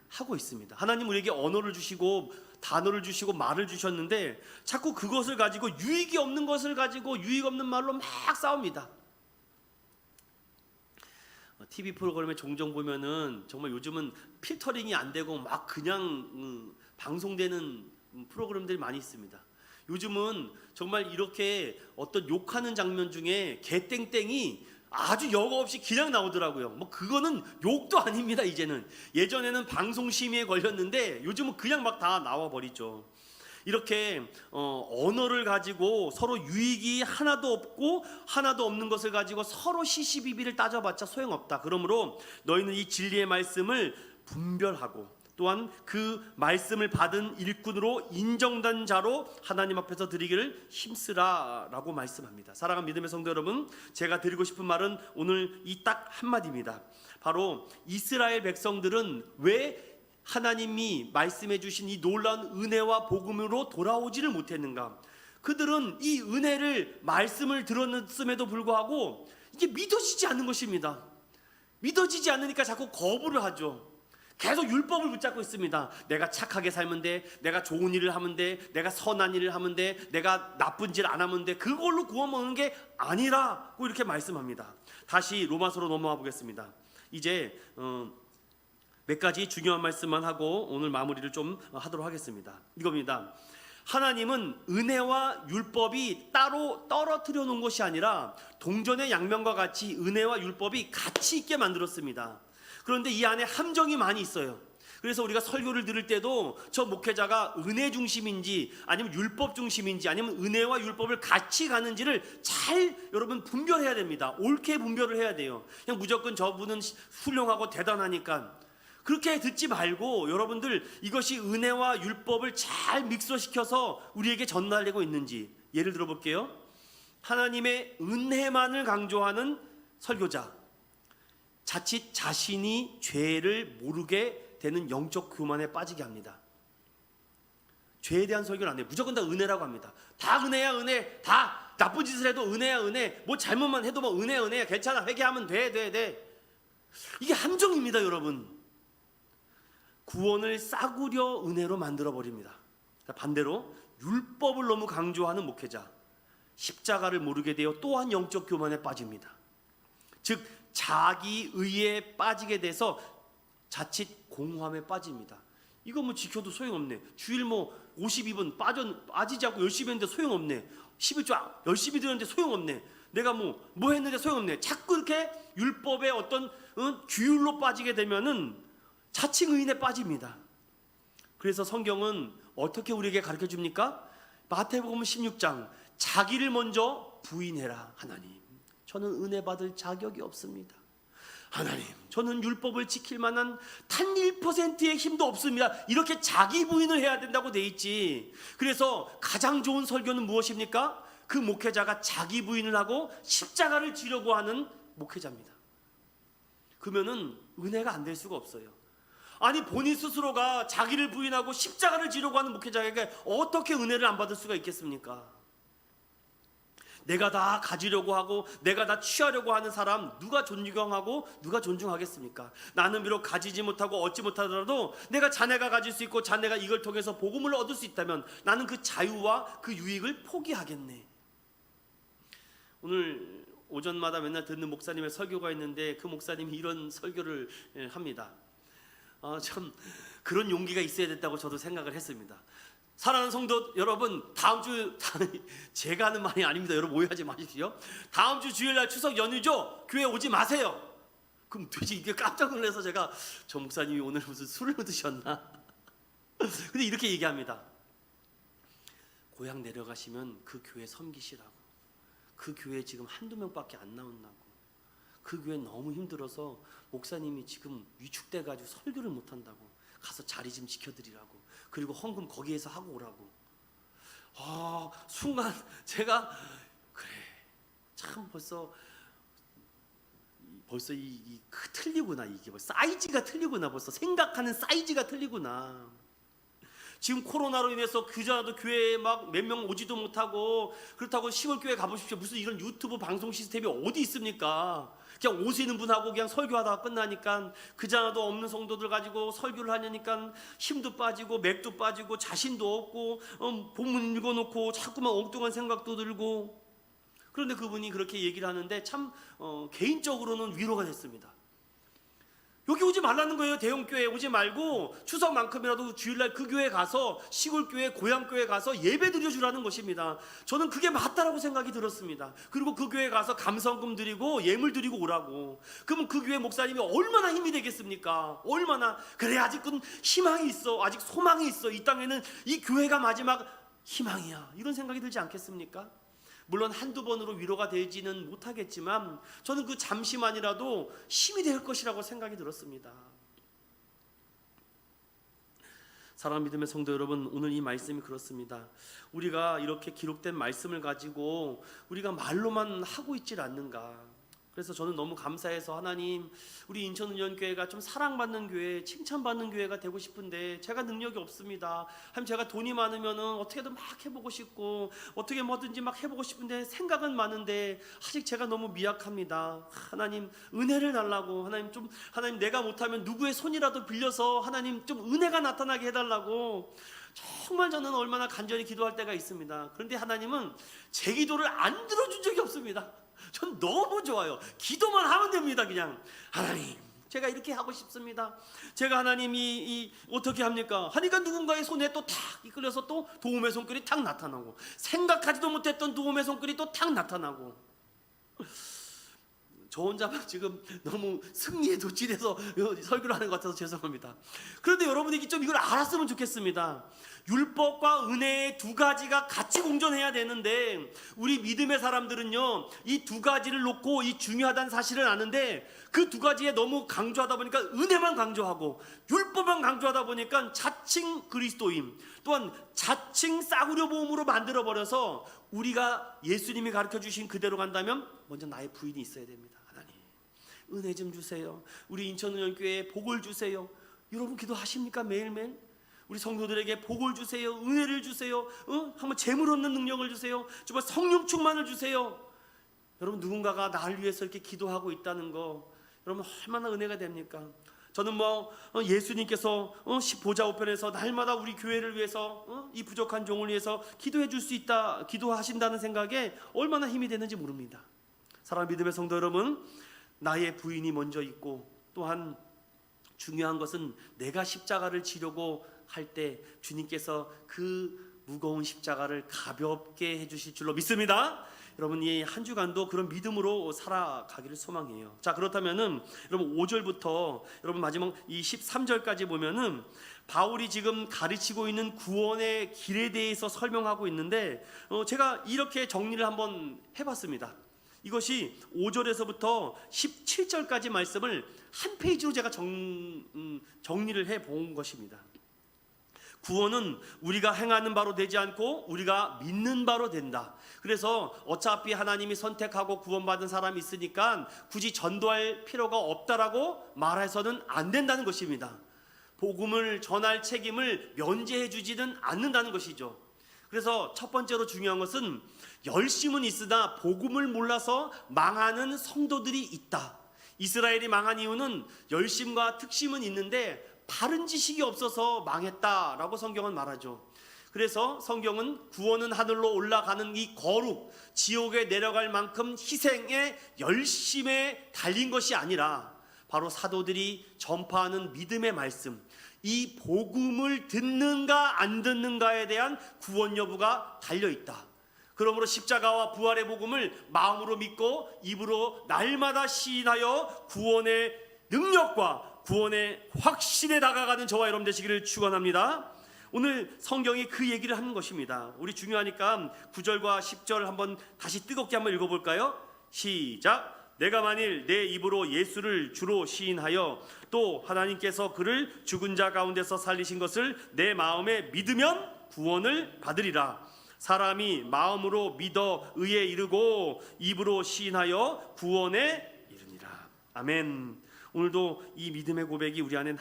하고 있습니다. 하나님 우리에게 언어를 주시고 단어를 주시고 말을 주셨는데 자꾸 그것을 가지고 유익이 없는 것을 가지고 유익 없는 말로 막 싸웁니다. TV 프로그램에 종종 보면은 정말 요즘은 필터링이 안 되고 막 그냥 방송되는 프로그램들이 많이 있습니다. 요즘은 정말 이렇게 어떤 욕하는 장면 중에 개땡땡이 아주 여과 없이 그냥 나오더라고요. 뭐 그거는 욕도 아닙니다. 이제는 예전에는 방송 심의에 걸렸는데 요즘은 그냥 막 다 나와 버리죠. 이렇게 언어를 가지고 서로 유익이 하나도 없고 하나도 없는 것을 가지고 서로 시시비비를 따져봤자 소용없다. 그러므로 너희는 이 진리의 말씀을 분별하고 또한 그 말씀을 받은 일꾼으로 인정된 자로 하나님 앞에서 드리기를 힘쓰라라고 말씀합니다. 사랑하는 믿음의 성도 여러분, 제가 드리고 싶은 말은 오늘 이 딱 한마디입니다. 바로 이스라엘 백성들은 왜 하나님이 말씀해 주신 이 놀라운 은혜와 복음으로 돌아오지를 못했는가? 그들은 이 은혜를 말씀을 들었음에도 불구하고 이게 믿어지지 않는 것입니다. 믿어지지 않으니까 자꾸 거부를 하죠. 계속 율법을 붙잡고 있습니다. 내가 착하게 살면 돼, 내가 좋은 일을 하면 돼, 내가 선한 일을 하면 돼, 내가 나쁜 짓 안 하면 돼. 그걸로 구원 먹는 게 아니라고 이렇게 말씀합니다. 다시 로마서로 넘어가 보겠습니다. 이제 몇 가지 중요한 말씀만 하고 오늘 마무리를 좀 하도록 하겠습니다. 이겁니다. 하나님은 은혜와 율법이 따로 떨어뜨려 놓은 것이 아니라 동전의 양면과 같이 은혜와 율법이 같이 있게 만들었습니다. 그런데 이 안에 함정이 많이 있어요. 그래서 우리가 설교를 들을 때도 저 목회자가 은혜 중심인지 아니면 율법 중심인지 아니면 은혜와 율법을 같이 가는지를 잘 여러분 분별해야 됩니다. 옳게 분별을 해야 돼요. 그냥 무조건 저분은 훌륭하고 대단하니까, 그렇게 듣지 말고 여러분들 이것이 은혜와 율법을 잘 믹서시켜서 우리에게 전달되고 있는지 예를 들어 볼게요. 하나님의 은혜만을 강조하는 설교자, 자칫 자신이 죄를 모르게 되는 영적 교만에 빠지게 합니다. 죄에 대한 설교는 안 해요. 무조건 다 은혜라고 합니다. 다 은혜야 은혜. 다 나쁜 짓을 해도 은혜야 은혜. 뭐 잘못만 해도 뭐 은혜야 괜찮아 회개하면 돼. 이게 함정입니다 여러분. 구원을 싸구려 은혜로 만들어버립니다. 반대로 율법을 너무 강조하는 목회자, 십자가를 모르게 되어 또한 영적 교만에 빠집니다. 즉 자기 의에 빠지게 돼서 자칫 공허함에 빠집니다. 이거 뭐 지켜도 소용없네. 주일 뭐 52분 빠지지 않고 열심히 했는데 소용없네. 11조 열심히 들었는데 소용없네. 내가 뭐 했는데 소용없네. 자꾸 이렇게 율법의 어떤 규율로 빠지게 되면은 자칭 의인에 빠집니다. 그래서 성경은 어떻게 우리에게 가르쳐 줍니까? 마태복음 16장 자기를 먼저 부인해라. 하나님, 저는 은혜 받을 자격이 없습니다. 하나님, 저는 율법을 지킬 만한 단 1%의 힘도 없습니다. 이렇게 자기 부인을 해야 된다고 돼 있지. 그래서 가장 좋은 설교는 무엇입니까? 그 목회자가 자기 부인을 하고 십자가를 지려고 하는 목회자입니다. 그러면은 은혜가 안 될 수가 없어요. 아니 본인 스스로가 자기를 부인하고 십자가를 지려고 하는 목회자에게 어떻게 은혜를 안 받을 수가 있겠습니까? 내가 다 가지려고 하고 내가 다 취하려고 하는 사람 누가 존경하고 누가 존중하겠습니까? 나는 비록 가지지 못하고 얻지 못하더라도 내가 자네가 가질 수 있고 자네가 이걸 통해서 복음을 얻을 수 있다면 나는 그 자유와 그 유익을 포기하겠네. 오늘 오전마다 맨날 듣는 목사님의 설교가 있는데 그 목사님이 이런 설교를 합니다. 참 그런 용기가 있어야 됐다고 저도 생각을 했습니다. 사랑하는 성도 여러분, 다음 주 제가 하는 말이 아닙니다. 여러분 오해하지 마십시오. 다음 주 주일날 추석 연휴죠. 교회 오지 마세요. 그럼 도대체 이게 깜짝 놀라서 제가 저 목사님이 오늘 무슨 술을 드셨나? 근데 이렇게 얘기합니다. 고향 내려가시면 그 교회 섬기시라고. 그 교회 지금 한두 명밖에 안 나온다고. 그 교회 너무 힘들어서 목사님이 지금 위축돼가지고 설교를 못한다고. 가서 자리 좀 지켜드리라고. 그리고 헌금 거기에서 하고 오라고. 순간 제가 그래 참 벌써 틀리구나. 이게 사이즈가 틀리구나. 벌써 생각하는 사이즈가 틀리구나. 지금 코로나로 인해서 그자도 교회에 막 몇 명 오지도 못하고 그렇다고 시골교회 가보십시오. 무슨 이런 유튜브 방송 시스템이 어디 있습니까? 그냥 오시는 분하고 그냥 설교하다가 끝나니까 그자도 없는 성도들 가지고 설교를 하려니까 힘도 빠지고 맥도 빠지고 자신도 없고 본문 읽어놓고 자꾸만 엉뚱한 생각도 들고. 그런데 그분이 그렇게 얘기를 하는데 참 개인적으로는 위로가 됐습니다. 여기 오지 말라는 거예요. 대형교회 오지 말고 추석만큼이라도 주일날 그 교회 가서 시골교회 고향교회 가서 예배 드려주라는 것입니다. 저는 그게 맞다라고 생각이 들었습니다. 그리고 그 교회 가서 감성금 드리고 예물 드리고 오라고. 그러면 그 교회 목사님이 얼마나 힘이 되겠습니까? 얼마나. 그래 아직은 희망이 있어. 아직 소망이 있어. 이 땅에는 이 교회가 마지막 희망이야. 이런 생각이 들지 않겠습니까? 물론 한두 번으로 위로가 되지는 못하겠지만 저는 그 잠시만이라도 힘이 될 것이라고 생각이 들었습니다. 사랑하는 믿음의 성도 여러분, 오늘 이 말씀이 그렇습니다. 우리가 이렇게 기록된 말씀을 가지고 우리가 말로만 하고 있질 않는가. 그래서 저는 너무 감사해서 하나님, 우리 인천은연교회가 좀 사랑받는 교회, 칭찬받는 교회가 되고 싶은데 제가 능력이 없습니다. 하나님, 제가 돈이 많으면 어떻게든 막 해보고 싶고 어떻게 뭐든지 막 해보고 싶은데 생각은 많은데 아직 제가 너무 미약합니다. 하나님, 은혜를 달라고. 하나님 내가 못하면 누구의 손이라도 빌려서 하나님 좀 은혜가 나타나게 해달라고. 정말 저는 얼마나 간절히 기도할 때가 있습니다. 그런데 하나님은 제 기도를 안 들어준 적이 없습니다. 전 너무 좋아요. 기도만 하면 됩니다. 그냥 하나님, 제가 이렇게 하고 싶습니다. 제가 하나님이 어떻게 합니까? 하니까 누군가의 손에 또 탁 이끌려서 또 도움의 손길이 탁 나타나고, 생각하지도 못했던 도움의 손길이 또 탁 나타나고. 저 혼자만 지금 너무 승리에 도취돼서 설교를 하는 것 같아서 죄송합니다. 그런데 여러분이 좀 이걸 알았으면 좋겠습니다. 율법과 은혜의 두 가지가 같이 공존해야 되는데 우리 믿음의 사람들은요, 이 두 가지를 놓고 이 중요하다는 사실을 아는데 그 두 가지에 너무 강조하다 보니까 은혜만 강조하고 율법만 강조하다 보니까 자칭 그리스도임, 또한 자칭 싸구려 보험으로 만들어버려서 우리가 예수님이 가르쳐 주신 그대로 간다면 먼저 나의 부인이 있어야 됩니다. 하나님, 은혜 좀 주세요. 우리 인천은행교회에 복을 주세요. 여러분 기도하십니까? 매일매일 우리 성도들에게 복을 주세요, 은혜를 주세요, 한번 재물 얻는 능력을 주세요, 정말 성령 충만을 주세요. 여러분, 누군가가 나를 위해서 이렇게 기도하고 있다는 거 여러분 얼마나 은혜가 됩니까? 저는 예수님께서 보좌 우편에서 날마다 우리 교회를 위해서 이 부족한 종을 위해서 기도해 줄 수 있다, 기도하신다는 생각에 얼마나 힘이 되는지 모릅니다. 사랑하는 믿음의 성도 여러분, 나의 부인이 먼저 있고, 또한 중요한 것은 내가 십자가를 지려고 할 때 주님께서 그 무거운 십자가를 가볍게 해주실 줄로 믿습니다. 여러분, 이 한 주간도 그런 믿음으로 살아가기를 소망해요. 자, 그렇다면은 여러분 5절부터 여러분 마지막 이 13절까지 보면은 바울이 지금 가르치고 있는 구원의 길에 대해서 설명하고 있는데 제가 이렇게 정리를 한번 해봤습니다. 이것이 5절에서부터 17절까지 말씀을 한 페이지로 제가 정리를 해본 것입니다. 구원은 우리가 행하는 바로 되지 않고 우리가 믿는 바로 된다. 그래서 어차피 하나님이 선택하고 구원받은 사람이 있으니까 굳이 전도할 필요가 없다라고 말해서는 안 된다는 것입니다. 복음을 전할 책임을 면제해 주지는 않는다는 것이죠. 그래서 첫 번째로 중요한 것은 열심은 있으나 복음을 몰라서 망하는 성도들이 있다. 이스라엘이 망한 이유는 열심과 특심은 있는데 바른 지식이 없어서 망했다라고 성경은 말하죠. 그래서 성경은 구원은 하늘로 올라가는 이 거룩, 지옥에 내려갈 만큼 희생의 열심에 달린 것이 아니라 바로 사도들이 전파하는 믿음의 말씀, 이 복음을 듣는가 안 듣는가에 대한 구원 여부가 달려있다. 그러므로 십자가와 부활의 복음을 마음으로 믿고 입으로 날마다 시인하여 구원의 능력과 구원의 확신에 다가가는 저와 여러분 되시기를 축원합니다. 오늘 성경이 그 얘기를 하는 것입니다. 우리 중요하니까 9절과 10절 한번 다시 뜨겁게 한번 읽어볼까요? 시작. 내가 만일 내 입으로 예수를 주로 시인하여 또 하나님께서 그를 죽은 자 가운데서 살리신 것을 내 마음에 믿으면 구원을 받으리라. 사람이 마음으로 믿어 의에 이르고 입으로 시인하여 구원에 이르니라. 아멘. 오늘도 이 믿음의 고백이 우리 안에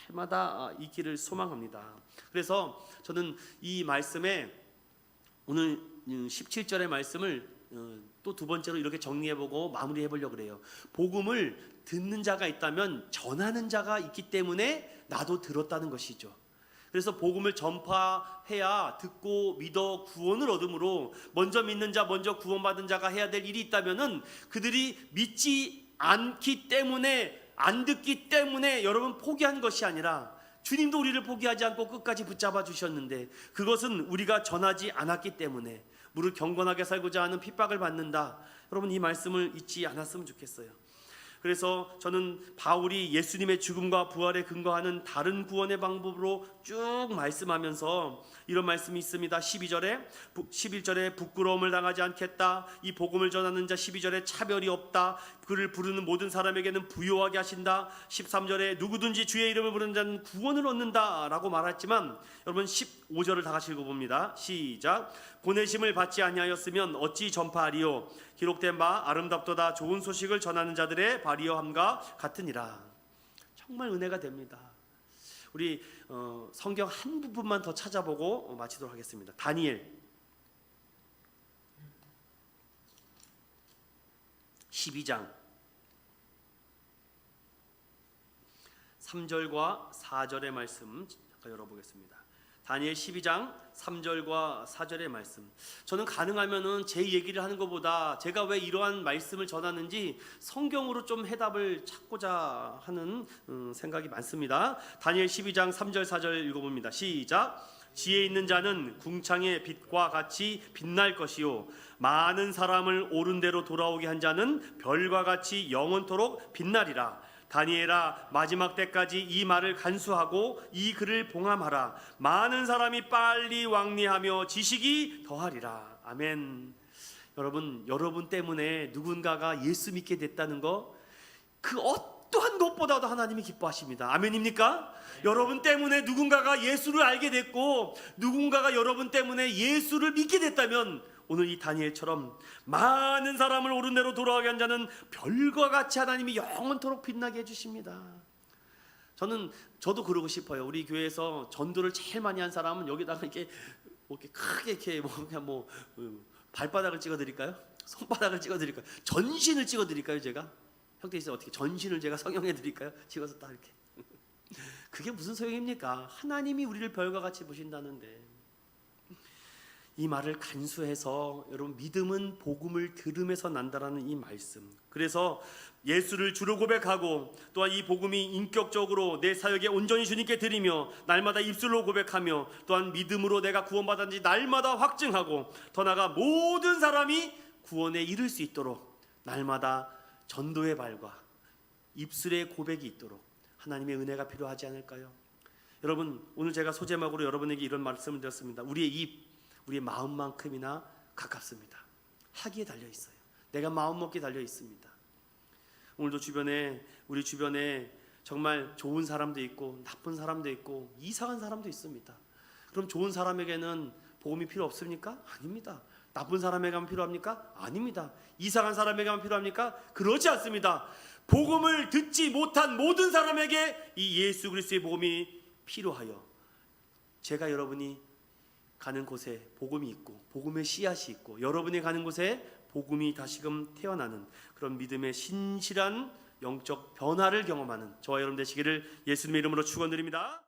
날마다 있기를 소망합니다. 그래서 저는 이 말씀에 오늘 17절의 말씀을 또 두 번째로 이렇게 정리해보고 마무리해보려고 그래요. 복음을 듣는 자가 있다면 전하는 자가 있기 때문에 나도 들었다는 것이죠. 그래서 복음을 전파해야 듣고 믿어 구원을 얻으므로 먼저 믿는 자, 먼저 구원받은 자가 해야 될 일이 있다면은 그들이 믿지 않기 때문에, 안 듣기 때문에 여러분 포기한 것이 아니라 주님도 우리를 포기하지 않고 끝까지 붙잡아 주셨는데 그것은 우리가 전하지 않았기 때문에 무릇 경건하게 살고자 하는 핍박을 받는다. 여러분, 이 말씀을 잊지 않았으면 좋겠어요. 그래서 저는 바울이 예수님의 죽음과 부활에 근거하는 다른 구원의 방법으로 쭉 말씀하면서 이런 말씀이 있습니다. 11절에 부끄러움을 당하지 않겠다. 이 복음을 전하는 자 12절에 차별이 없다. 그를 부르는 모든 사람에게는 부요하게 하신다. 13절에 누구든지 주의 이름을 부르는 자는 구원을 얻는다 라고 말했지만 여러분 15절을 다 같이 읽어봅니다. 시작. 보내심을 받지 아니하였으면 어찌 전파하리요. 기록된 바 아름답도다 좋은 소식을 전하는 자들의 발이여함과 같으니라. 정말 은혜가 됩니다. 우리 성경 한 부분만 더 찾아보고 마치도록 하겠습니다. 다니엘 12장 3절과 4절의 말씀 잠깐 열어보겠습니다. 다니엘 12장 3절과 4절의 말씀. 저는 가능하면은 제 얘기를 하는 것보다 제가 왜 이러한 말씀을 전하는지 성경으로 좀 해답을 찾고자 하는 생각이 많습니다. 다니엘 12장 3절 4절 읽어봅니다. 시작. 지혜 있는 자는 궁창의 빛과 같이 빛날 것이요 많은 사람을 옳은 대로 돌아오게 한 자는 별과 같이 영원토록 빛나리라. 다니엘아, 마지막 때까지 이 말을 간수하고 이 글을 봉함하라. 많은 사람이 빨리 왕래하며 지식이 더하리라. 아멘. 여러분 때문에 누군가가 예수 믿게 됐다는 거, 그 어떠한 것보다도 하나님이 기뻐하십니다. 아멘입니까? 여러분 때문에 누군가가 예수를 알게 됐고, 누군가가 여러분 때문에 예수를 믿게 됐다면, 오늘 이 다니엘처럼 많은 사람을 옳은 대로 돌아가게 한 자는 별과 같이 하나님이 영원토록 빛나게 해주십니다. 저도 그러고 싶어요. 우리 교회에서 전도를 제일 많이 한 사람은 여기다가 이렇게 크게 이렇게 그냥 발바닥을 찍어드릴까요? 손바닥을 찍어드릴까요? 전신을 찍어드릴까요? 제가 형태 있어요. 어떻게 전신을 제가 성형해드릴까요? 찍어서 딱 이렇게. 그게 무슨 소용입니까? 하나님이 우리를 별과 같이 보신다는데. 이 말을 간수해서 여러분, 믿음은 복음을 들음에서 난다라는 이 말씀. 그래서 예수를 주로 고백하고, 또한 이 복음이 인격적으로 내 사역에 온전히 주님께 드리며, 날마다 입술로 고백하며, 또한 믿음으로 내가 구원받았는지 날마다 확증하고, 더 나아가 모든 사람이 구원에 이를 수 있도록 날마다 전도의 발과 입술의 고백이 있도록 하나님의 은혜가 필요하지 않을까요? 여러분, 오늘 제가 소제목으로 여러분에게 이런 말씀을 드렸습니다. 우리의 입, 우리의 마음만큼이나 가깝습니다. 하기에 달려 있어요. 내가 마음 먹기에 달려 있습니다. 오늘도 우리 주변에 정말 좋은 사람도 있고 나쁜 사람도 있고 이상한 사람도 있습니다. 그럼 좋은 사람에게는 복음이 필요 없습니까? 아닙니다. 나쁜 사람에게만 필요합니까? 아닙니다. 이상한 사람에게만 필요합니까? 그렇지 않습니다. 복음을 듣지 못한 모든 사람에게 이 예수 그리스도의 복음이 필요하여, 제가 여러분이 가는 곳에 복음이 있고 복음의 씨앗이 있고, 여러분이 가는 곳에 복음이 다시금 태어나는 그런 믿음의 신실한 영적 변화를 경험하는 저와 여러분 되시기를 예수님의 이름으로 축원드립니다.